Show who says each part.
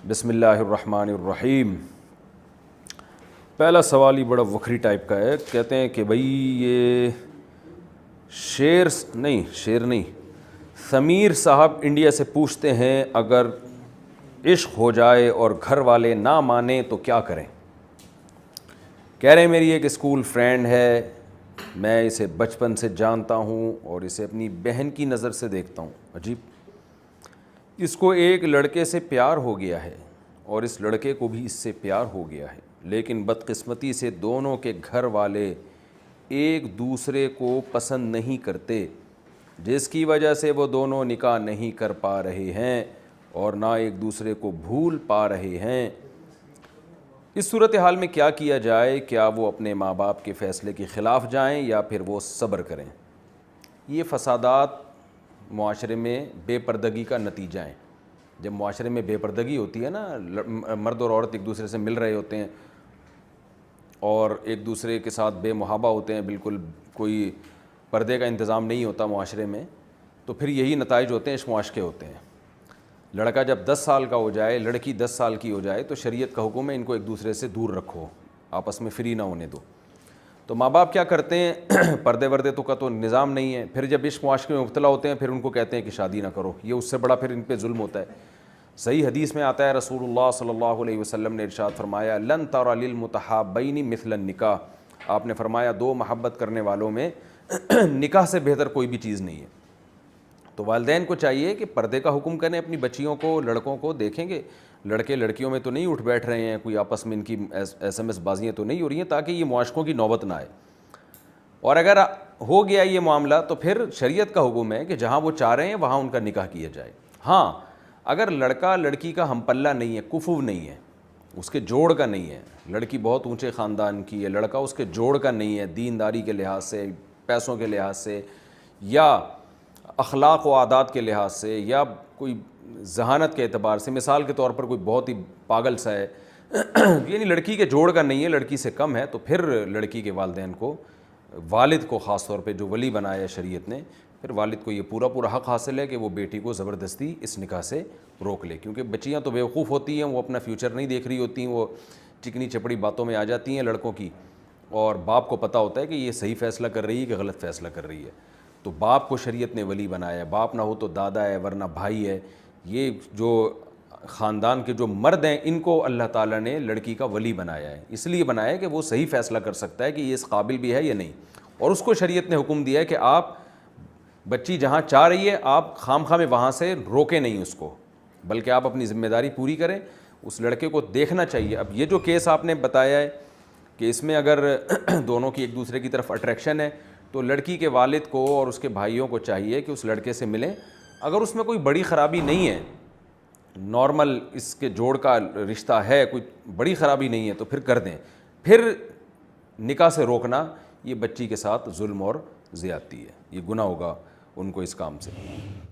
Speaker 1: بسم اللہ الرحمن الرحیم۔ پہلا سوال ہی بڑا وکھری ٹائپ کا ہے۔ کہتے ہیں کہ بھئی یہ شیر نہیں سمیر صاحب انڈیا سے پوچھتے ہیں اگر عشق ہو جائے اور گھر والے نہ مانیں تو کیا کریں؟ کہہ رہے ہیں میری ایک اسکول فرینڈ ہے، میں اسے بچپن سے جانتا ہوں اور اسے اپنی بہن کی نظر سے دیکھتا ہوں۔ عجیب، اس کو ایک لڑکے سے پیار ہو گیا ہے اور اس لڑکے کو بھی اس سے پیار ہو گیا ہے، لیکن بدقسمتی سے دونوں کے گھر والے ایک دوسرے کو پسند نہیں کرتے، جس کی وجہ سے وہ دونوں نکاح نہیں کر پا رہے ہیں اور نہ ایک دوسرے کو بھول پا رہے ہیں۔ اس صورتحال میں کیا کیا جائے؟ کیا وہ اپنے ماں باپ کے فیصلے کے خلاف جائیں یا پھر وہ صبر کریں؟ یہ فسادات معاشرے میں بے پردگی کا نتیجہ ہیں۔ جب معاشرے میں بے پردگی ہوتی ہے نا، مرد اور عورت ایک دوسرے سے مل رہے ہوتے ہیں اور ایک دوسرے کے ساتھ بے محابہ ہوتے ہیں، بالکل کوئی پردے کا انتظام نہیں ہوتا معاشرے میں، تو پھر یہی نتائج ہوتے ہیں، عشق و عشق کے ہوتے ہیں۔ لڑکا جب 10 سال کا ہو جائے، لڑکی 10 سال کی ہو جائے، تو شریعت کا حکم ہے ان کو ایک دوسرے سے دور رکھو، آپس میں فری نہ ہونے دو۔ تو ماں باپ کیا کرتے ہیں؟ پردے وردے تو کا تو نظام نہیں ہے، پھر جب عشق و عشق میں مبتلا ہوتے ہیں پھر ان کو کہتے ہیں کہ شادی نہ کرو۔ یہ اس سے بڑا پھر ان پہ ظلم ہوتا ہے۔ صحیح حدیث میں آتا ہے، رسول اللہ صلی اللہ علیہ وسلم نے ارشاد فرمایا، لن تر للمتحابین مثل النکاح۔ آپ نے فرمایا دو محبت کرنے والوں میں نکاح سے بہتر کوئی بھی چیز نہیں ہے۔ تو والدین کو چاہیے کہ پردے کا حکم کریں اپنی بچیوں کو، لڑکوں کو۔ دیکھیں گے لڑکے لڑکیوں میں تو نہیں اٹھ بیٹھ رہے ہیں، کوئی آپس میں ان کی ایس ایم ایس بازیاں تو نہیں ہو رہی ہیں، تاکہ یہ معاشقوں کی نوبت نہ آئے۔ اور اگر ہو گیا یہ معاملہ تو پھر شریعت کا حکم ہے کہ جہاں وہ چاہ رہے ہیں وہاں ان کا نکاح کیا جائے۔ ہاں، اگر لڑکا لڑکی کا ہم پلہ نہیں ہے، کفو نہیں ہے، اس کے جوڑ کا نہیں ہے، لڑکی بہت اونچے خاندان کی ہے، لڑکا اس کے جوڑ کا نہیں ہے، دینداری کے لحاظ سے، پیسوں کے لحاظ سے، یا اخلاق و عادات کے لحاظ سے، یا کوئی ذہانت کے اعتبار سے، مثال کے طور پر کوئی بہت ہی پاگل سا ہے، یعنی لڑکی کے جوڑ کا نہیں ہے، لڑکی سے کم ہے، تو پھر لڑکی کے والدین کو، والد کو خاص طور پہ جو ولی بنایا ہے شریعت نے، پھر والد کو یہ پورا حق حاصل ہے کہ وہ بیٹی کو زبردستی اس نکاح سے روک لے، کیونکہ بچیاں تو بیوقوف ہوتی ہیں، وہ اپنا فیوچر نہیں دیکھ رہی ہوتی ہیں، وہ چکنی چپڑی باتوں میں آ جاتی ہیں لڑکوں کی، اور باپ کو پتہ ہوتا ہے کہ یہ صحیح فیصلہ کر رہی ہے کہ غلط فیصلہ کر رہی ہے۔ تو باپ کو شریعت نے ولی بنایا ہے، باپ نہ ہو تو دادا ہے، ورنہ بھائی ہے۔ یہ جو خاندان کے جو مرد ہیں ان کو اللہ تعالیٰ نے لڑکی کا ولی بنایا ہے، اس لیے بنایا ہے کہ وہ صحیح فیصلہ کر سکتا ہے کہ یہ اس قابل بھی ہے یا نہیں، اور اس کو شریعت نے حکم دیا ہے کہ آپ بچی جہاں چاہ رہی ہے آپ خام خواہ میں وہاں سے روکیں نہیں اس کو، بلکہ آپ اپنی ذمہ داری پوری کریں۔ اس لڑکے کو دیکھنا چاہیے۔ اب یہ جو کیس آپ نے بتایا ہے کہ اس میں اگر دونوں کی ایک دوسرے کی طرف اٹریکشن ہے، تو لڑکی کے والد کو اور اس کے بھائیوں کو چاہیے کہ اس لڑکے سے ملیں۔ اگر اس میں کوئی بڑی خرابی نہیں ہے، نارمل اس کے جوڑ کا رشتہ ہے، کوئی بڑی خرابی نہیں ہے، تو پھر کر دیں۔ پھر نکاح سے روکنا یہ بچی کے ساتھ ظلم اور زیادتی ہے، یہ گناہ ہوگا ان کو اس کام سے۔